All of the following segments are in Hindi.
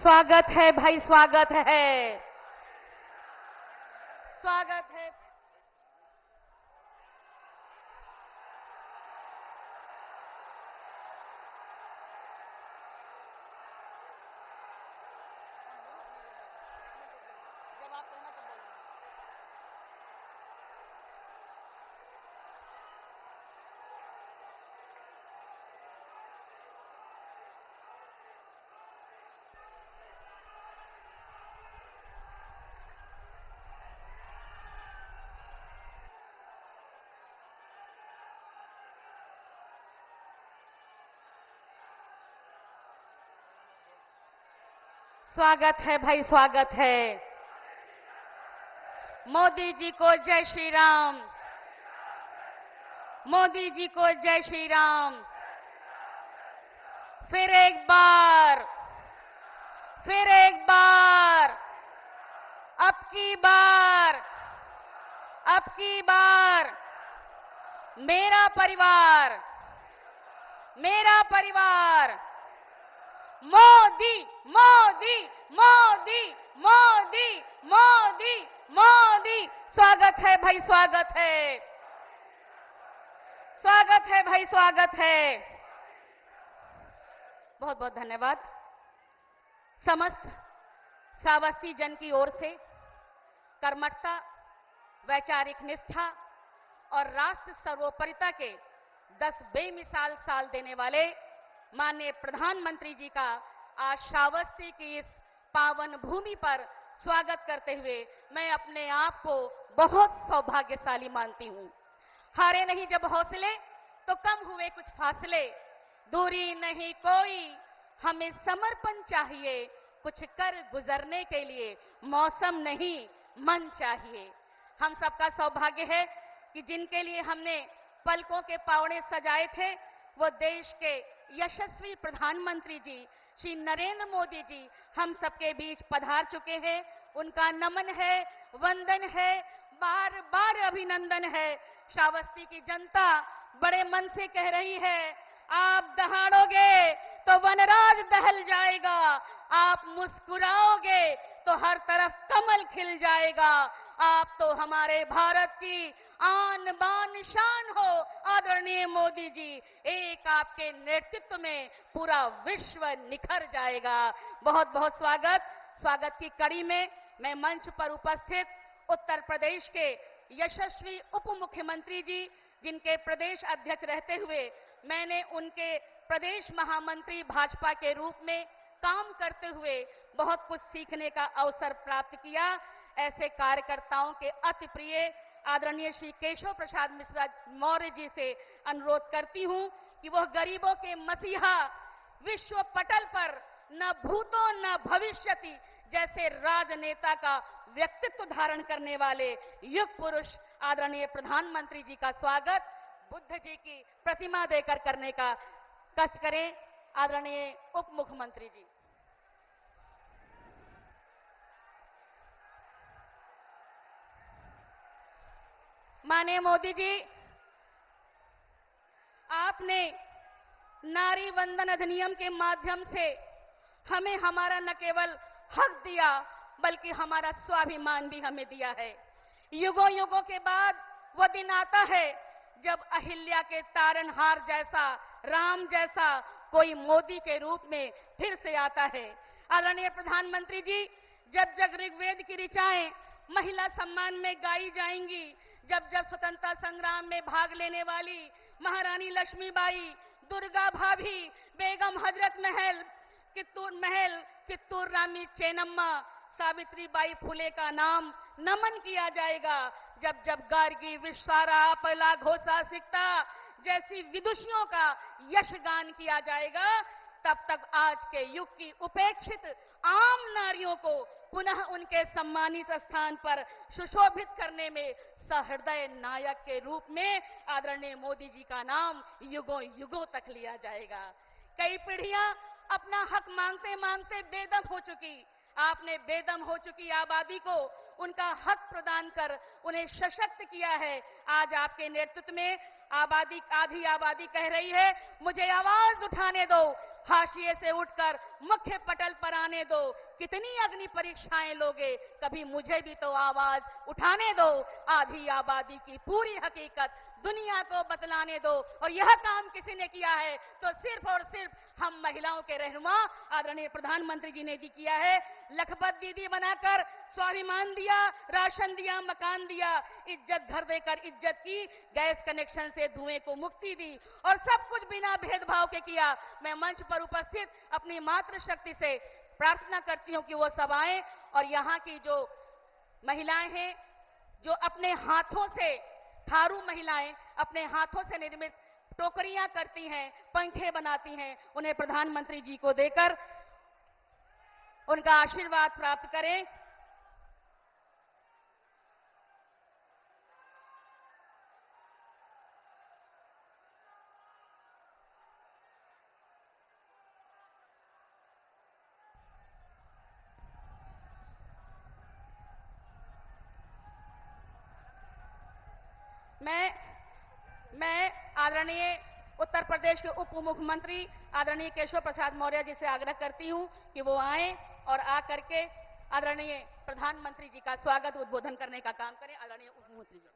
स्वागत है भाई, स्वागत है, स्वागत है। जब आप कहना तब बोलना। स्वागत है भाई, स्वागत है। मोदी जी को जय श्री राम, मोदी जी को जय श्री राम। फिर एक बार, फिर एक बार, अब की बार, अब की बार मेरा परिवार, मेरा परिवार मोदी, मोदी, मोदी, मोदी, मोदी, मोदी। स्वागत है भाई, स्वागत है, स्वागत है भाई, स्वागत है। बहुत बहुत धन्यवाद। समस्त श्रावस्ती जन की ओर से कर्मठता, वैचारिक निष्ठा और राष्ट्र सर्वोपरिता के 10 बेमिसाल साल देने वाले माननीय प्रधानमंत्री जी का आज श्रावस्ती की इस पावन भूमि पर स्वागत करते हुए मैं अपने आप को बहुत सौभाग्यशाली मानती हूं। हारे नहीं जब हौसले तो कम हुए कुछ फासले, दूरी नहीं कोई हमें समर्पण चाहिए, कुछ कर गुजरने के लिए मौसम नहीं मन चाहिए। हम सबका सौभाग्य है कि जिनके लिए हमने पलकों के पावड़े सजाए थे वो देश के यशस्वी प्रधानमंत्री जी श्री नरेंद्र मोदी जी हम सबके बीच पधार चुके हैं। उनका नमन है, वंदन है, बार बार अभिनंदन है। श्रावस्ती की जनता बड़े मन से कह रही है, आप दहाड़ोगे तो वनराज दहल जाएगा, आप मुस्कुराओगे तो हर तरफ कमल खिल जाएगा। आप तो हमारे भारत की आन बान शान हो आदरणीय मोदी जी। एक आपके नेतृत्व में पूरा विश्व निखर जाएगा। बहुत बहुत स्वागत। स्वागत की कड़ी में मैं मंच पर उपस्थित उत्तर प्रदेश के यशस्वी उप मुख्यमंत्री जी, जिनके प्रदेश अध्यक्ष रहते हुए मैंने उनके प्रदेश महामंत्री भाजपा के रूप में काम करते हुए बहुत कुछ सीखने का अवसर प्राप्त किया, ऐसे कार्यकर्ताओं के अति प्रिय आदरणीय श्री केशव प्रसाद मिश्रा मौर्य जी से अनुरोध करती हूं कि वह गरीबों के मसीहा, विश्व पटल पर न भूतो न भविष्यति जैसे राजनेता का व्यक्तित्व धारण करने वाले युग पुरुष आदरणीय प्रधानमंत्री जी का स्वागत बुद्ध जी की प्रतिमा देकर करने का कष्ट करें। आदरणीय उप मुख्यमंत्री जी। माननीय मोदी जी, आपने नारी वंदन अधिनियम के माध्यम से हमें हमारा न केवल हक दिया बल्कि हमारा स्वाभिमान भी हमें दिया है। युगों युगों के बाद वह दिन आता है जब अहिल्या के तारनहार जैसा, राम जैसा कोई मोदी के रूप में फिर से आता है। आदरणीय प्रधानमंत्री जी, जब जब ऋग्वेद की ऋचाएं महिला सम्मान में गाई जाएंगी, जब जब स्वतंत्रता संग्राम में भाग लेने वाली महारानी लक्ष्मीबाई, दुर्गा भाभी, बेगम हजरत महल, कित्तूर रानी चेन्नम्मा, सावित्री बाई फुले का नाम नमन किया जाएगा, जब जब गार्गी, विश्वारा, अपला, घोषा, सिकता जैसी विदुषियों का यशगान किया जाएगा, तब तक आज के युग की उपेक्षित आम नारियों को पुनः उनके सम्मानित स्थान पर सुशोभित करने में सहृदय नायक के रूप में आदरणीय मोदी जी का नाम युगों युगों तक लिया जाएगा। कई पीढ़ियां अपना हक मांगते मांगते बेदम हो चुकी, आपने बेदम हो चुकी आबादी को उनका हक प्रदान कर उन्हें सशक्त किया है। आज आपके नेतृत्व में आधी आबादी कह रही है, मुझे आवाज उठाने दो, हाशिए से उठकर मुख्य पटल पर आने दो। कितनी अग्नि परीक्षाएं लोगे, कभी मुझे भी तो आवाज उठाने दो। आधी आबादी की पूरी हकीकत दुनिया को बतलाने दो। और यह काम किसी ने किया है तो सिर्फ और सिर्फ हम महिलाओं के रहनुमा आदरणीय प्रधानमंत्री जी ने किया है। लखपत दीदी बनाकर स्वाभिमान दिया, राशन दिया, मकान दिया, इज्जत घर देकर इज्जत की, गैस कनेक्शन से धुएं को मुक्ति दी और सब कुछ बिना भेदभाव के किया। मैं मंच पर उपस्थित अपनी मातृशक्ति से प्रार्थना करती हूं कि वो सब आए और यहाँ की जो महिलाएं हैं जो अपने हाथों से, थारू महिलाएं अपने हाथों से निर्मित टोकरियां करती हैं, पंखे बनाती हैं, उन्हें प्रधानमंत्री जी को देकर उनका आशीर्वाद प्राप्त करें। मैं आदरणीय उत्तर प्रदेश के उप मुख्यमंत्री आदरणीय केशव प्रसाद मौर्य जी से आग्रह करती हूं कि वो आए और आकर के आदरणीय प्रधानमंत्री जी का स्वागत उद्बोधन करने का काम करें। आदरणीय उप मुख्यमंत्री जी,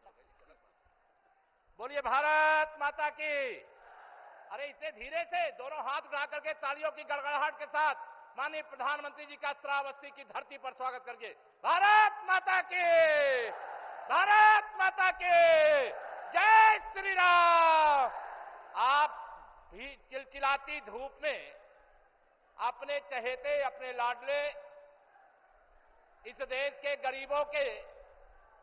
बोलिए भारत माता की। अरे इतने धीरे से दोनों हाथ उठा करके तालियों की गड़गड़ाहट के साथ माननीय प्रधानमंत्री जी का श्रावस्ती की धरती पर स्वागत करके भारत माता की, भारत माता की जय श्री राम। आप भी चिलचिलाती धूप में अपने चहेते, अपने लाडले, इस देश के गरीबों के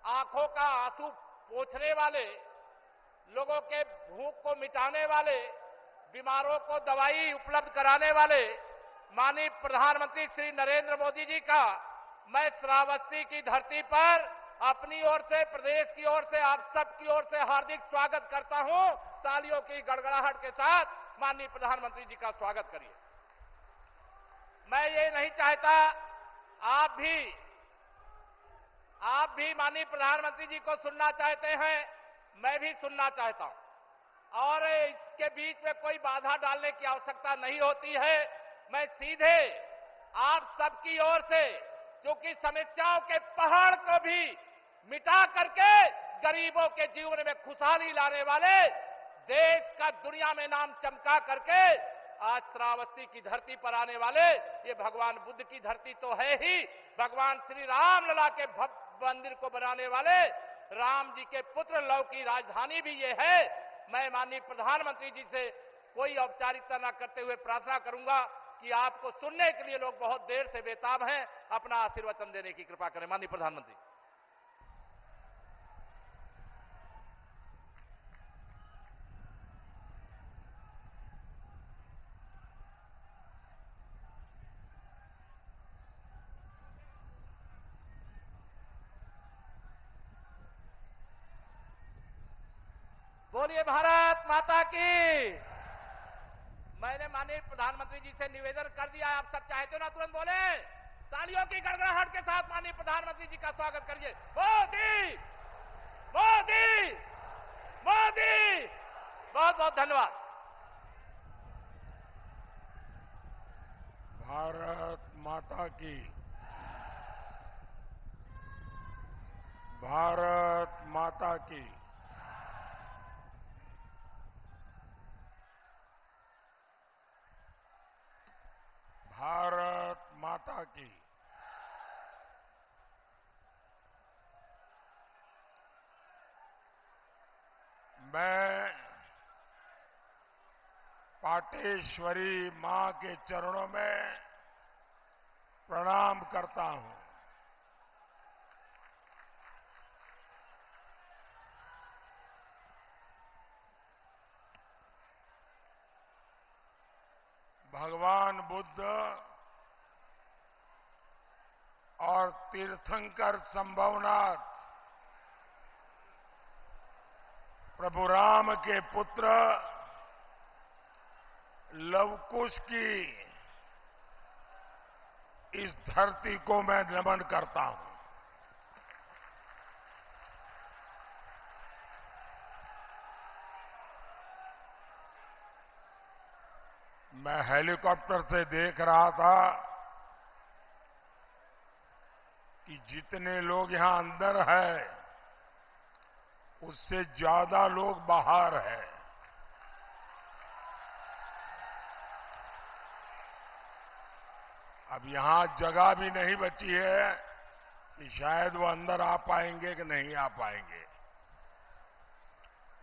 आंखों का आंसू पोंछने वाले, लोगों के भूख को मिटाने वाले, बीमारों को दवाई उपलब्ध कराने वाले माननीय प्रधानमंत्री श्री नरेंद्र मोदी जी का मैं श्रावस्ती की धरती पर अपनी ओर से, प्रदेश की ओर से, आप सबकी ओर से हार्दिक स्वागत करता हूं। तालियों की गड़गड़ाहट के साथ माननीय प्रधानमंत्री जी का स्वागत करिए। मैं ये नहीं चाहता आप भी माननीय प्रधानमंत्री जी को सुनना चाहते हैं, मैं भी सुनना चाहता हूं और इसके बीच में कोई बाधा डालने की आवश्यकता नहीं होती है। मैं सीधे आप सबकी ओर से, जो कि समस्याओं के पहाड़ को भी मिटा करके गरीबों के जीवन में खुशहाली लाने वाले, देश का दुनिया में नाम चमका करके आज श्रावस्ती की धरती पर आने वाले, ये भगवान बुद्ध की धरती तो है ही, भगवान श्री राम लला के भव्य मंदिर को बनाने वाले राम जी के पुत्र लव की राजधानी भी ये है। मैं माननीय प्रधानमंत्री जी से कोई औपचारिकता न करते हुए प्रार्थना करूंगा कि आपको सुनने के लिए लोग बहुत देर से बेताब हैं, अपना आशीर्वचन देने की कृपा करें। माननीय प्रधानमंत्री। बोलिए भारत माता की। मैंने माननीय प्रधानमंत्री जी से निवेदन कर दिया, आप सब चाहते हो ना तुरंत बोले। तालियों की गड़गड़ाहट के साथ माननीय प्रधानमंत्री जी का स्वागत करिए। मोदी मोदी मोदी। बहुत बहुत धन्यवाद। भारत माता की, भारत माता की। भारत माता की। मैं पाटेश्वरी मां के चरणों में प्रणाम करता हूं। भगवान बुद्ध और तीर्थंकर संभवनाथ प्रभु राम के पुत्र लवकुश की इस धरती को मैं नमन करता हूं। मैं हेलीकॉप्टर से देख रहा था कि जितने लोग यहां अंदर हैं, उससे ज्यादा लोग बाहर हैं। अब यहां जगह भी नहीं बची है कि शायद वो अंदर आ पाएंगे कि नहीं आ पाएंगे।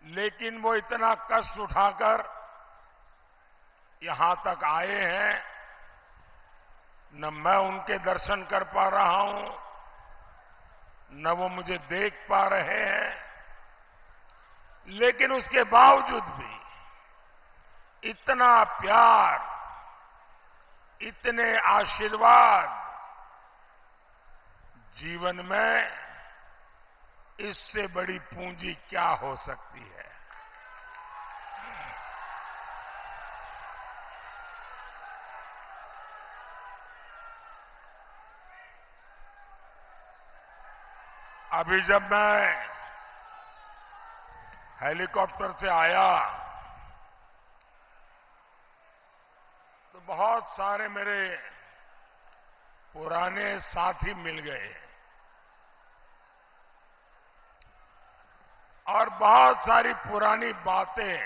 लेकिन वो इतना कष्ट उठाकर यहां तक आए हैं, न मैं उनके दर्शन कर पा रहा हूं, न वो मुझे देख पा रहे हैं, लेकिन उसके बावजूद भी इतना प्यार, इतने आशीर्वाद, जीवन में इससे बड़ी पूंजी क्या हो सकती है। अभी जब मैं हेलीकॉप्टर से आया तो बहुत सारे मेरे पुराने साथी मिल गए और बहुत सारी पुरानी बातें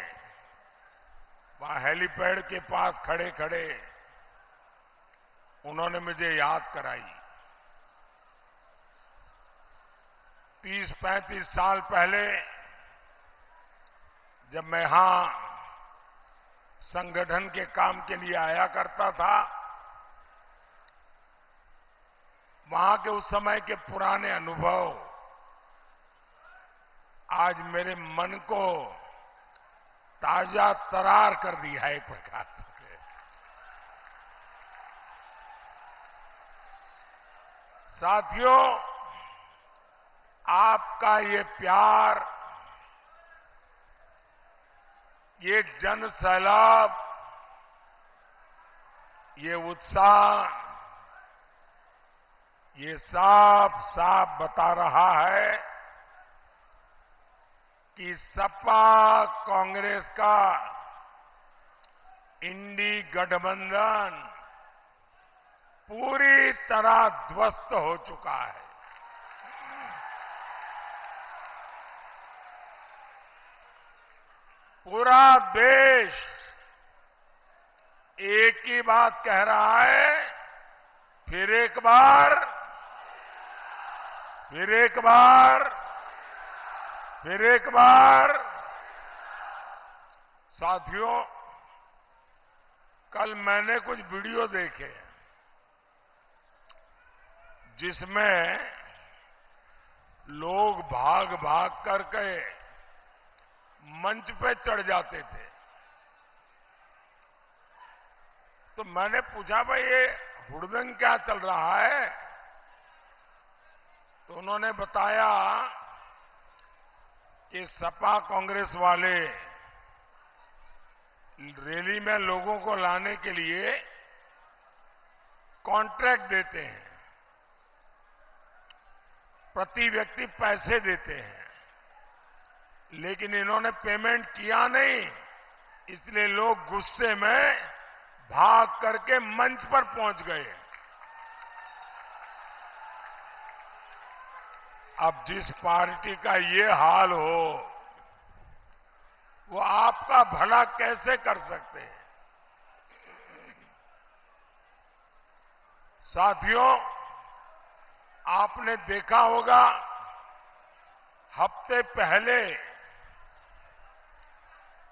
वहां हेलीपैड के पास खड़े खड़े उन्होंने मुझे याद कराई। 30-35 साल पहले जब मैं यहां संगठन के काम के लिए आया करता था, वहां के उस समय के पुराने अनुभव आज मेरे मन को ताजा तरार कर दिया है एक प्रकार से। साथियों, आपका ये प्यार, ये जन सैलाब, ये उत्साह, ये साफ साफ बता रहा है कि सपा कांग्रेस का इंडी गठबंधन पूरी तरह ध्वस्त हो चुका है। पूरा देश एक ही बात कह रहा है, फिर एक बार, फिर एक बार, फिर एक बार। साथियों, कल मैंने कुछ वीडियो देखे जिसमें लोग भाग भाग करके मंच पे चढ़ जाते थे। तो मैंने पूछा, भाई ये हुड़दंग क्या चल रहा है? तो उन्होंने बताया कि सपा कांग्रेस वाले रैली में लोगों को लाने के लिए कॉन्ट्रैक्ट देते हैं, प्रति व्यक्ति पैसे देते हैं, लेकिन इन्होंने पेमेंट किया नहीं, इसलिए लोग गुस्से में भाग करके मंच पर पहुंच गए। अब जिस पार्टी का ये हाल हो, वो आपका भला कैसे कर सकते हैं? साथियों, आपने देखा होगा हफ्ते पहले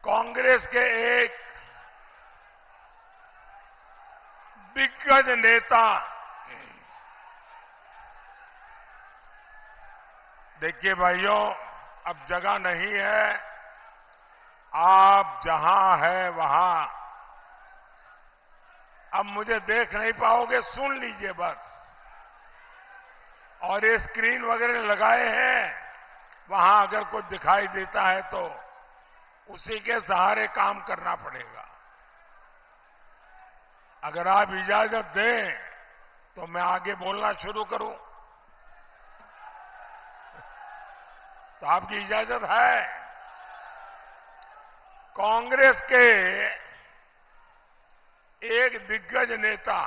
कांग्रेस के एक दिग्गज नेता, देखिए भाइयों, अब जगह नहीं है, आप जहां है वहां, अब मुझे देख नहीं पाओगे, सुन लीजिए बस। और ये स्क्रीन वगैरह लगाए हैं, वहां अगर कुछ दिखाई देता है तो उसी के सहारे काम करना पड़ेगा। अगर आप इजाजत दें तो मैं आगे बोलना शुरू करूं, तो आपकी इजाजत है? कांग्रेस के एक दिग्गज नेता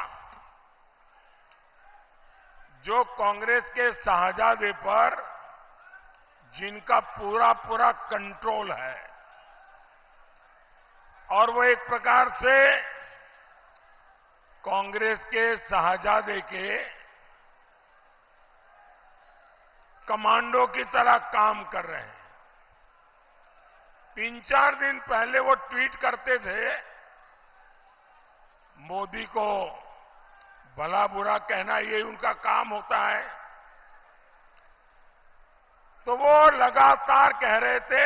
जो कांग्रेस के शाहजादे पर जिनका पूरा पूरा कंट्रोल है और वो एक प्रकार से कांग्रेस के शाहजादे के कमांडो की तरह काम कर रहे हैं। 3-4 दिन पहले वो ट्वीट करते थे, मोदी को भला बुरा कहना ये उनका काम होता है, तो वो लगातार कह रहे थे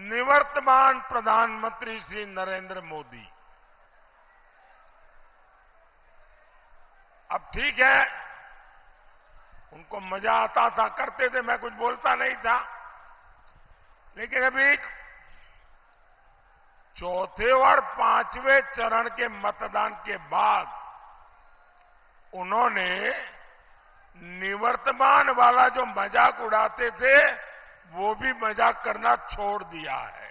निवर्तमान प्रधानमंत्री श्री नरेंद्र मोदी। अब ठीक है, उनको मजा आता था, करते थे, मैं कुछ बोलता नहीं था, लेकिन अभी चौथे और 5वें चरण के मतदान के बाद उन्होंने निवर्तमान वाला जो मजाक उड़ाते थे वो भी मजाक करना छोड़ दिया है।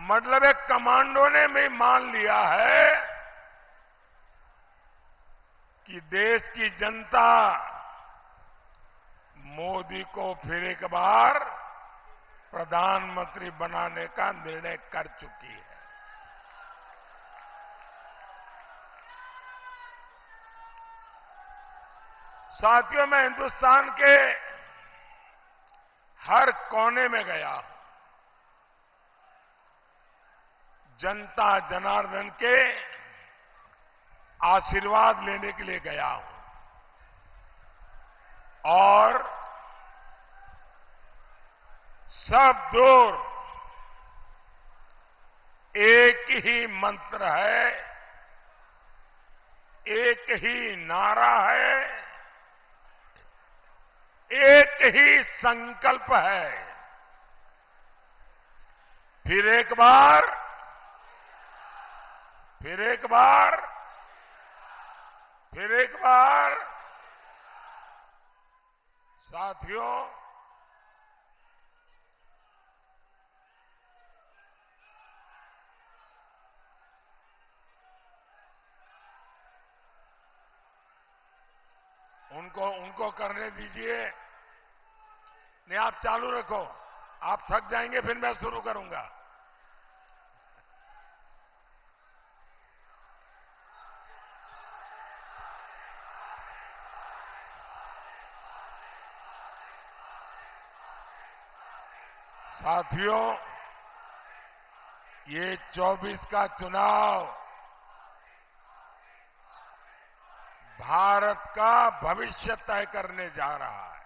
मतलब एक कमांडो ने भी मान लिया है कि देश की जनता मोदी को फिर एक बार प्रधानमंत्री बनाने का निर्णय कर चुकी है। साथियों, मैं हिंदुस्तान के हर कोने में गया हूं, जनता जनार्दन के आशीर्वाद लेने के लिए गया हूं और सब दूर एक ही मंत्र है, एक ही नारा है, एक ही संकल्प है। फिर एक बार, फिर एक बार, फिर एक बार। साथियों, उनको करने दीजिए। नहीं, आप चालू रखो, आप थक जाएंगे फिर मैं शुरू करूंगा। साथियों, ये 24 का चुनाव भारत का भविष्य तय करने जा रहा है।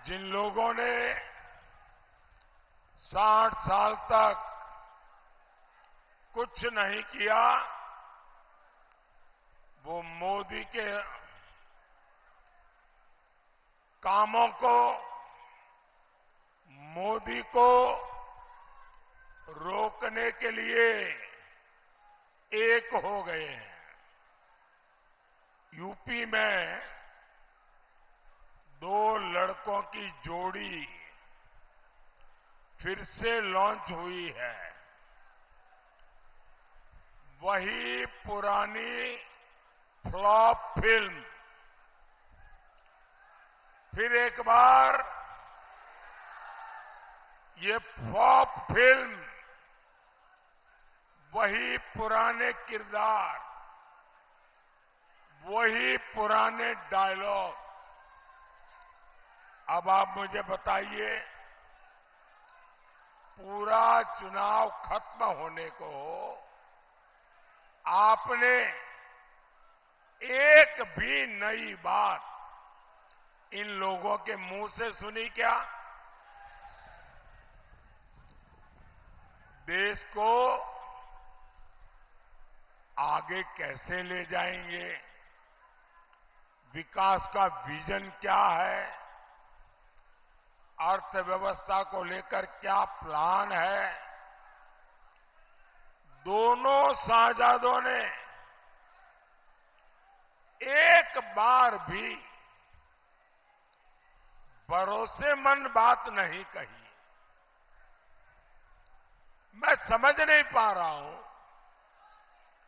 जिन लोगों ने 60 साल तक कुछ नहीं किया, वो मोदी के कामों को, मोदी को रोकने के लिए एक हो गए हैं। यूपी में 2 लड़कों की जोड़ी फिर से लॉन्च हुई है। वही पुरानी फ्लॉप फिल्म फिर एक बार, ये फ्लॉप फिल्म, वही पुराने किरदार, वही पुराने डायलॉग। अब आप मुझे बताइए, पूरा चुनाव खत्म होने को आपने एक भी नई बात इन लोगों के मुंह से सुनी क्या? देश को आगे कैसे ले जाएंगे, विकास का विजन क्या है, अर्थव्यवस्था को लेकर क्या प्लान है, दोनों शाहजादों ने एक बार भी भरोसेमंद बात नहीं कही। मैं समझ नहीं पा रहा हूं,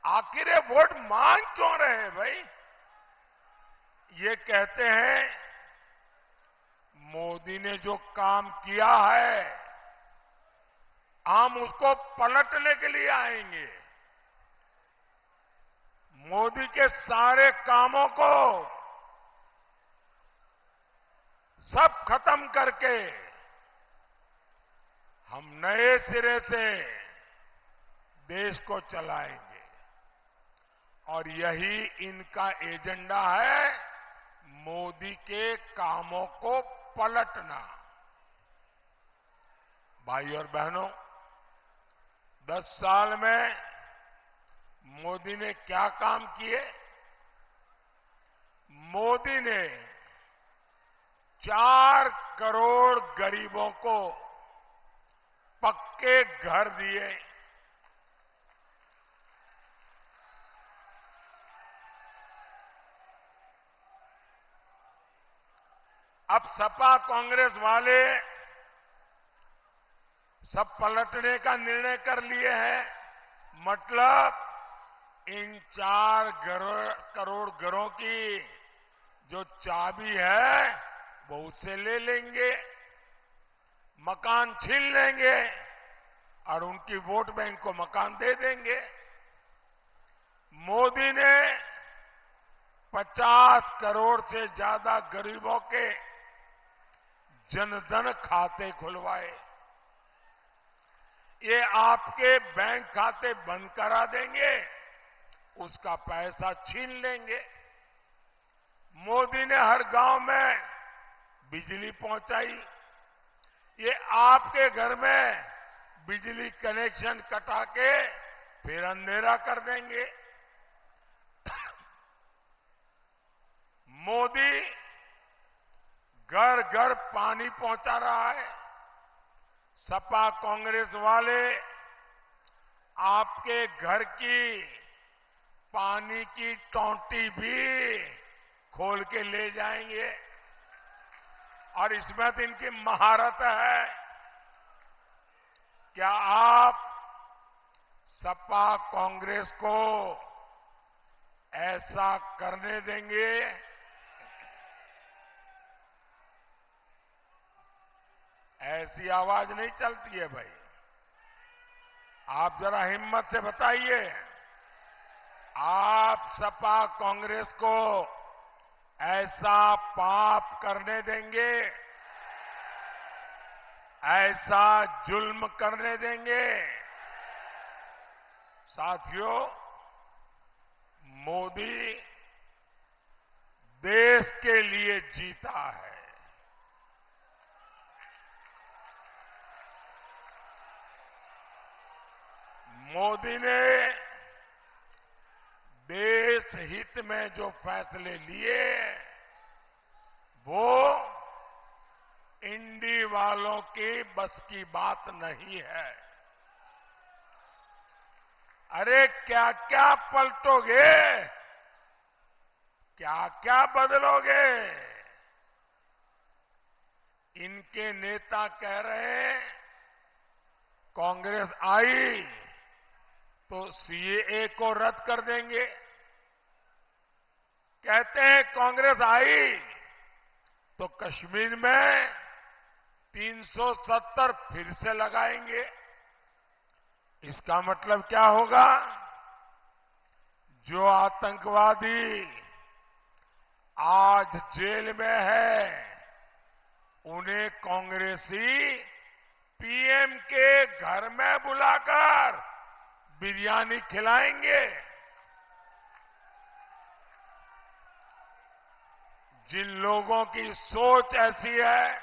आखिर ये वोट मांग क्यों रहे हैं भाई? ये कहते हैं मोदी ने जो काम किया है हम उसको पलटने के लिए आएंगे। मोदी के सारे कामों को सब खत्म करके हम नए सिरे से देश को चलाएंगे और यही इनका एजेंडा है, मोदी के कामों को पलटना। भाई और बहनों, 10 साल में मोदी ने क्या काम किए? मोदी ने 4 करोड़ गरीबों को पक्के घर दिए। अब सपा कांग्रेस वाले सब पलटने का निर्णय कर लिए हैं, मतलब इन 4 करोड़ घरों की जो चाबी है वो उससे ले लेंगे, मकान छीन लेंगे और उनकी वोट बैंक को मकान दे देंगे। मोदी ने 50 करोड़ से ज्यादा गरीबों के जनधन खाते खुलवाए। ये आपके बैंक खाते बंद करा देंगे, उसका पैसा छीन लेंगे। मोदी ने हर गांव में बिजली पहुंचाई। ये आपके घर में बिजली कनेक्शन कटा के फिर अंधेरा कर देंगे। मोदी घर घर पानी पहुंचा रहा है। सपा कांग्रेस वाले आपके घर की पानी की टोंटी भी खोल के ले जाएंगे और इसमें तो इनकी महारत है। क्या आप सपा कांग्रेस को ऐसा करने देंगे? ऐसी आवाज नहीं चलती है भाई। आप जरा हिम्मत से बताइए, आप सपा कांग्रेस को ऐसा पाप करने देंगे? ऐसा जुल्म करने देंगे? साथियों, मोदी देश के लिए जीता है। मोदी ने देश हित में जो फैसले लिए वो इंडी वालों की बस की बात नहीं है। अरे क्या क्या पलटोगे, क्या क्या बदलोगे? इनके नेता कह रहे हैं कांग्रेस आई तो सीएए को रद्द कर देंगे। कहते हैं कांग्रेस आई तो कश्मीर में 370 फिर से लगाएंगे। इसका मतलब क्या होगा? जो आतंकवादी आज जेल में है उन्हें कांग्रेसी पीएम के घर में बुलाकर बिरयानी खिलाएंगे। जिन लोगों की सोच ऐसी है,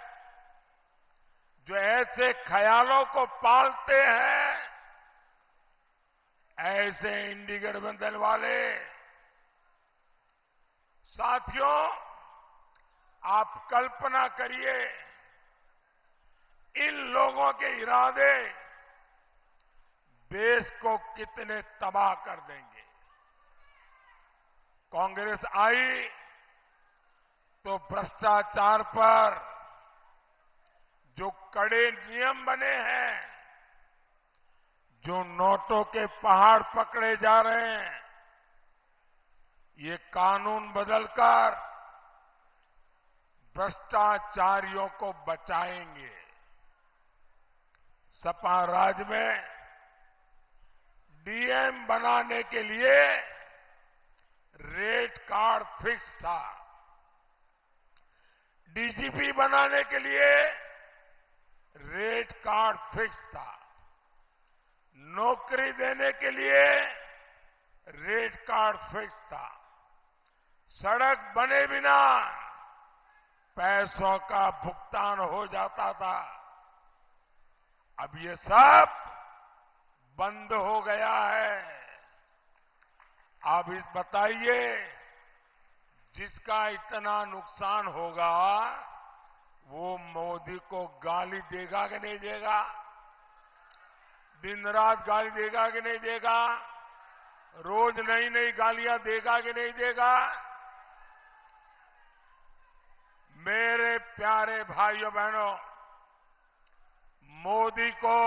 जो ऐसे ख्यालों को पालते हैं, ऐसे इंडी गठबंधन वाले साथियों, आप कल्पना करिए इन लोगों के इरादे देश को कितने तबाह कर देंगे। कांग्रेस आई तो भ्रष्टाचार पर जो कड़े नियम बने हैं, जो नोटों के पहाड़ पकड़े जा रहे हैं, ये कानून बदलकर भ्रष्टाचारियों को बचाएंगे। सपा राज में डीएम बनाने के लिए रेट कार्ड फिक्स था, डीजीपी बनाने के लिए रेट कार्ड फिक्स था, नौकरी देने के लिए रेट कार्ड फिक्स था, सड़क बने बिना पैसों का भुगतान हो जाता था। अब ये सब बंद हो गया है। आप इस बताइए, जिसका इतना नुकसान होगा वो मोदी को गाली देगा कि नहीं देगा? दिन रात गाली देगा कि नहीं देगा? रोज नई नई गालियां देगा कि नहीं देगा? मेरे प्यारे भाइयों बहनों, मोदी को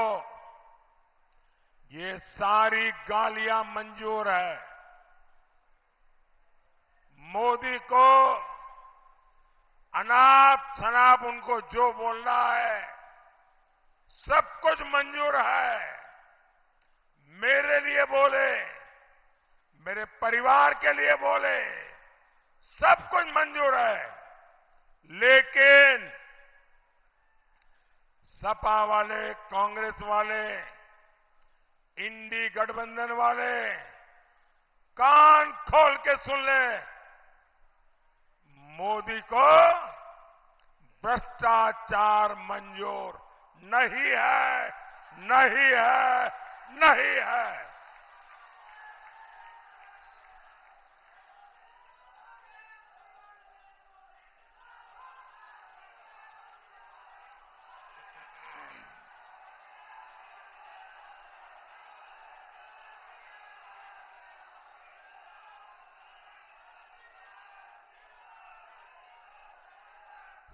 ये सारी गालियां मंजूर है। मोदी को अनाप शनाप उनको जो बोलना है सब कुछ मंजूर है। मेरे लिए बोले, मेरे परिवार के लिए बोले, सब कुछ मंजूर है। लेकिन सपा वाले, कांग्रेस वाले, इंडी गठबंधन वाले कान खोल के सुन ले, मोदी को भ्रष्टाचार मंजूर नहीं है, नहीं है, नहीं है।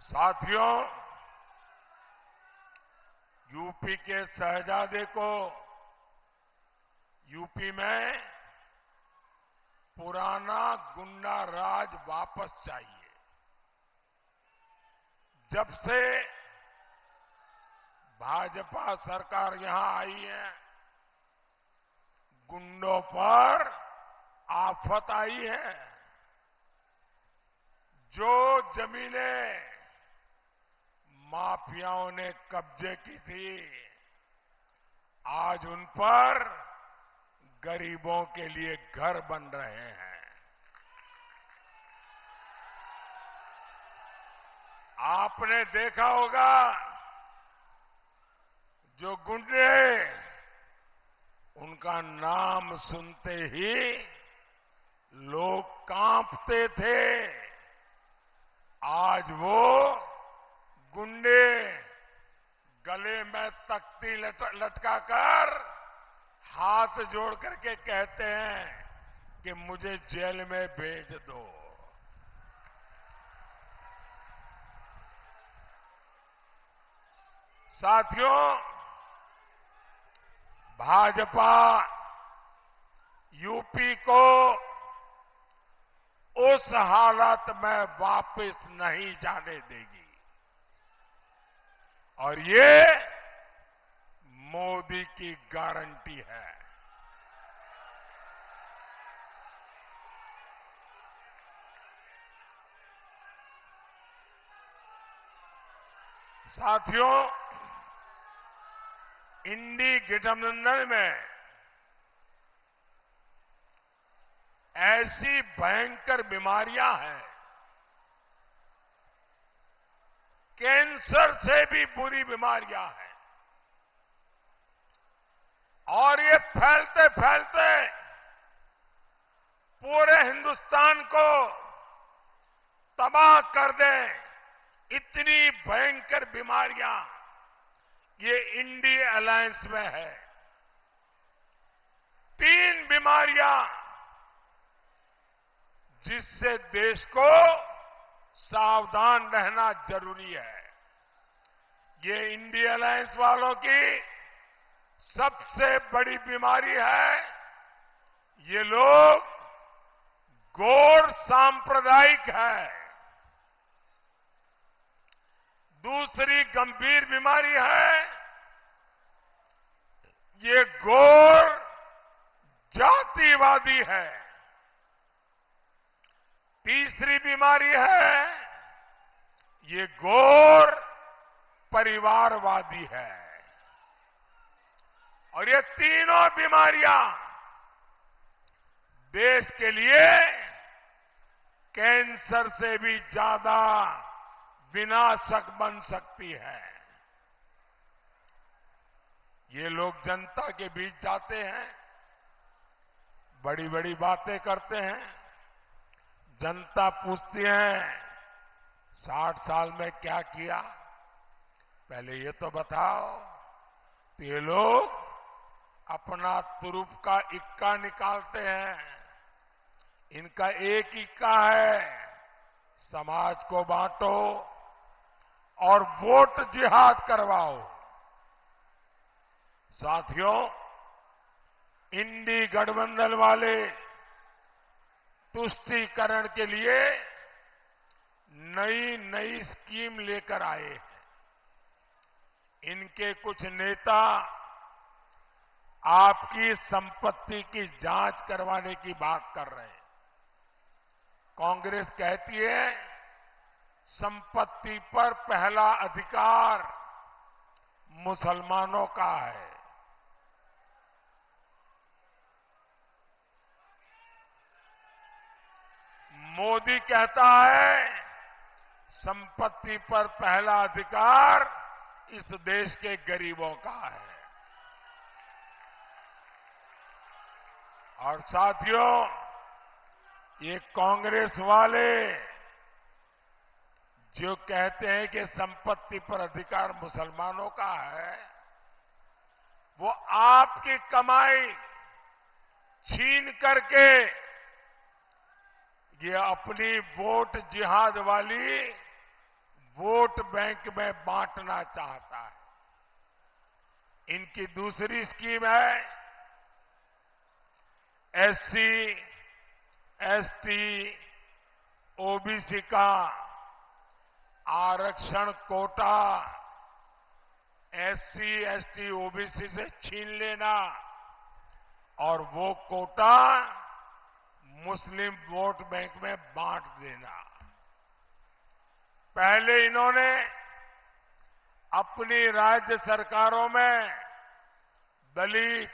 साथियों, यूपी के शहजादे को यूपी में पुराना गुंडा राज वापस चाहिए। जब से भाजपा सरकार यहां आई है, गुंडों पर आफत आई है। जो जमीनें माफियाओं ने कब्जे की थी, आज उन पर गरीबों के लिए घर बन रहे हैं। आपने देखा होगा, जो गुंडे, उनका नाम सुनते ही लोग कांपते थे, आज वो गुंडे गले में तख्ती लटकाकर हाथ जोड़ करके कहते हैं कि मुझे जेल में भेज दो। साथियों, भाजपा यूपी को उस हालत में वापस नहीं जाने देगी और ये मोदी की गारंटी है। साथियों, इंडी गठबंधन में ऐसी भयंकर बीमारियां हैं, कैंसर से भी बुरी बीमारियां हैं, और ये फैलते फैलते पूरे हिंदुस्तान को तबाह कर दें, इतनी भयंकर बीमारियां ये इंडी अलायंस में है। 3 बीमारियां जिससे देश को सावधान रहना जरूरी है। ये इंडी अलायंस वालों की सबसे बड़ी बीमारी है ये लोग गौर सांप्रदायिक है। दूसरी गंभीर बीमारी है ये गौर जातिवादी है। तीसरी बीमारी है ये गौर परिवारवादी है। और ये तीनों बीमारियां देश के लिए कैंसर से भी ज्यादा विनाशक बन सकती है। ये लोग जनता के बीच जाते हैं, बड़ी बड़ी बातें करते हैं, जनता पूछती है 60 साल में क्या किया, पहले ये तो बताओ। तो ये लोग अपना तुरुप का इक्का निकालते हैं। इनका एक इक्का है, समाज को बांटो और वोट जिहाद करवाओ। साथियों, इंडी गठबंधन वाले तुष्टीकरण के लिए नई नई स्कीम लेकर आए हैं। इनके कुछ नेता आपकी संपत्ति की जांच करवाने की बात कर रहे हैं। कांग्रेस कहती है संपत्ति पर पहला अधिकार मुसलमानों का है। मोदी कहता है संपत्ति पर पहला अधिकार इस देश के गरीबों का है। और साथियों, ये कांग्रेस वाले जो कहते हैं कि संपत्ति पर अधिकार मुसलमानों का है, वो आपकी कमाई छीन करके ये अपनी वोट जिहाद वाली वोट बैंक में बांटना चाहता है। इनकी दूसरी स्कीम है एससी, एसटी, ओबीसी का आरक्षण कोटा एससी, एसटी, ओबीसी से छीन लेना और वो कोटा मुस्लिम वोट बैंक में बांट देना। पहले इन्होंने अपनी राज्य सरकारों में दलित,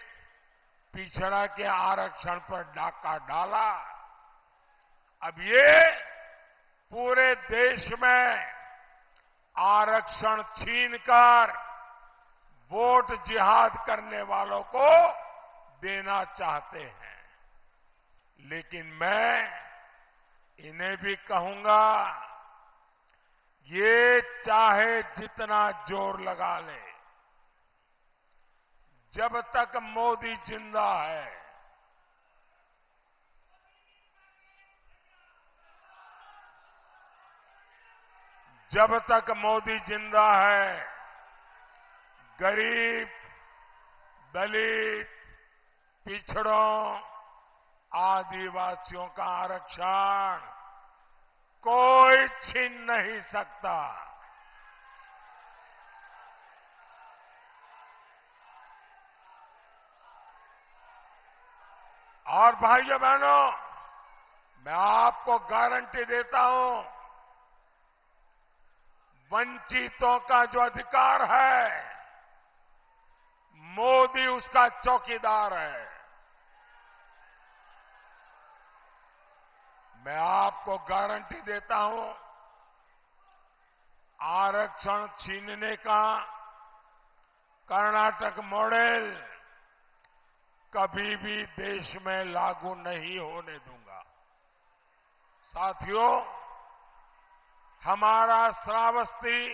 पिछड़ा के आरक्षण पर डाका डाला। अब ये पूरे देश में आरक्षण छीनकर वोट जिहाद करने वालों को देना चाहते हैं। लेकिन मैं इन्हें भी कहूंगा, ये चाहे जितना जोर लगा ले, जब तक मोदी जिंदा है, जब तक मोदी जिंदा है, गरीब, दलित, पिछड़ों, आदिवासियों का आरक्षण कोई छीन नहीं सकता। और भाइयों बहनों, मैं आपको गारंटी देता हूं, वंचितों का जो अधिकार है, मोदी उसका चौकीदार है। मैं आपको गारंटी देता हूं, आरक्षण छीनने का कर्नाटक मॉडल कभी भी देश में लागू नहीं होने दूंगा। साथियों, हमारा श्रावस्ती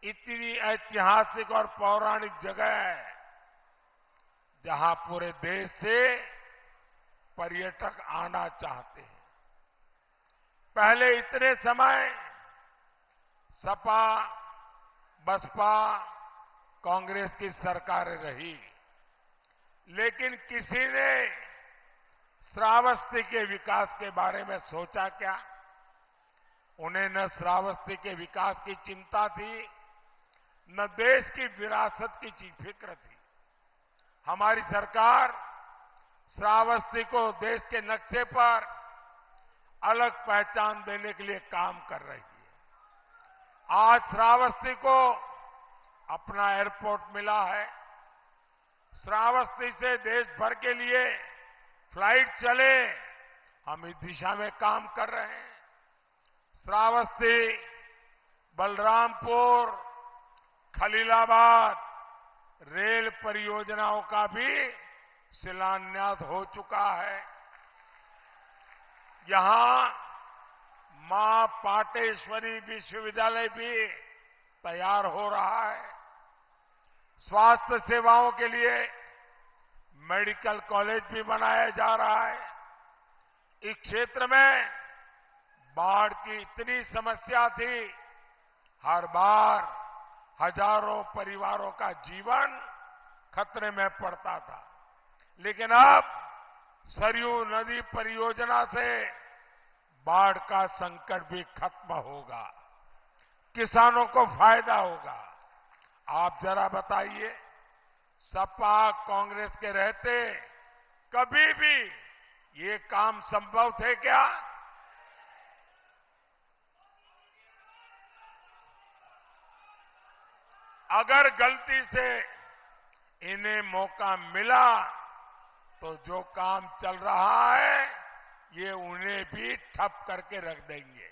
इतनी ऐतिहासिक और पौराणिक जगह है, जहां पूरे देश से पर्यटक आना चाहते हैं। पहले इतने समय सपा, बसपा, कांग्रेस की सरकारें रही, लेकिन किसी ने श्रावस्ती के विकास के बारे में सोचा क्या? उन्हें न श्रावस्ती के विकास की चिंता थी, न देश की विरासत की फिक्र थी। हमारी सरकार श्रावस्ती को देश के नक्शे पर अलग पहचान देने के लिए काम कर रही है। आज श्रावस्ती को अपना एयरपोर्ट मिला है। श्रावस्ती से देश भर के लिए फ्लाइट चले, हम इस दिशा में काम कर रहे हैं। श्रावस्ती, बलरामपुर, खलीलाबाद रेल परियोजनाओं का भी शिलान्यास हो चुका है। यहां मां पाटेश्वरी विश्वविद्यालय भी तैयार हो रहा है। स्वास्थ्य सेवाओं के लिए मेडिकल कॉलेज भी बनाया जा रहा है। इस क्षेत्र में बाढ़ की इतनी समस्या थी, हर बार हजारों परिवारों का जीवन खतरे में पड़ता था, लेकिन अब सरयू नदी परियोजना से बाढ़ का संकट भी खत्म होगा, किसानों को फायदा होगा। आप जरा बताइए, सपा कांग्रेस के रहते कभी भी ये काम संभव थे क्या? अगर गलती से इन्हें मौका मिला तो जो काम चल रहा है ये उन्हें भी ठप करके रख देंगे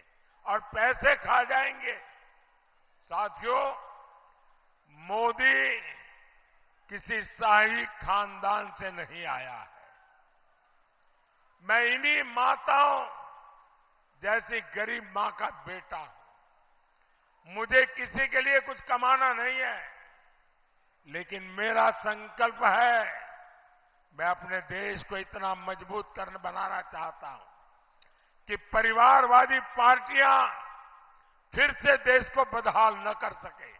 और पैसे खा जाएंगे। साथियों, मोदी किसी शाही खानदान से नहीं आया है। मैं इन्हीं माताओं जैसी गरीब मां का बेटा हूं। मुझे किसी के लिए कुछ कमाना नहीं है, लेकिन मेरा संकल्प है, मैं अपने देश को इतना मजबूत बनाना चाहता हूं कि परिवारवादी पार्टियां फिर से देश को बदहाल न कर सके।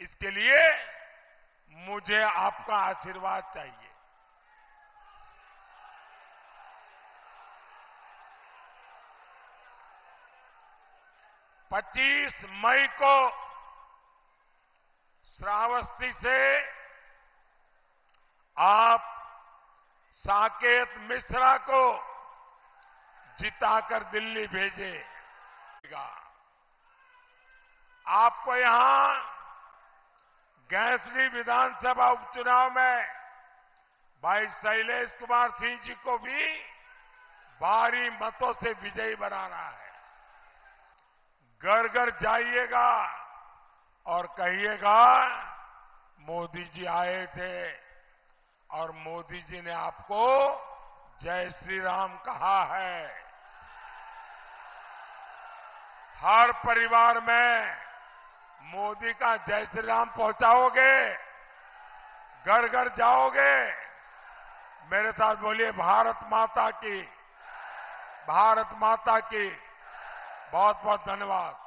इसके लिए मुझे आपका आशीर्वाद चाहिए। पच्चीस मई को श्रावस्ती से आप साकेत मिश्रा को जिताकर दिल्ली भेजेगा। आपको यहां गैसली विधानसभा उपचुनाव में भाई शैलेश कुमार सिंह जी को भी भारी मतों से विजयी बनाना है। घर घर जाइएगा और कहिएगा मोदी जी आए थे और मोदी जी ने आपको जय श्री राम कहा है। हर परिवार में मोदी का जय श्री राम पहुंचाओगे, घर घर जाओगे। मेरे साथ बोलिए, भारत माता की, भारत माता की। बहुत बहुत धन्यवाद।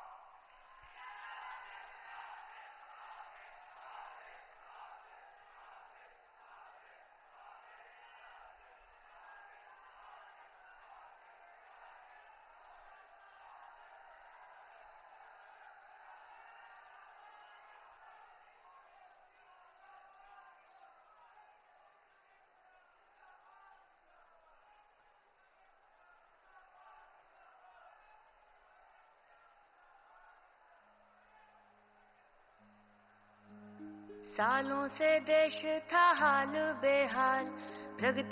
सालों से देश था हाल बेहाल, प्रगति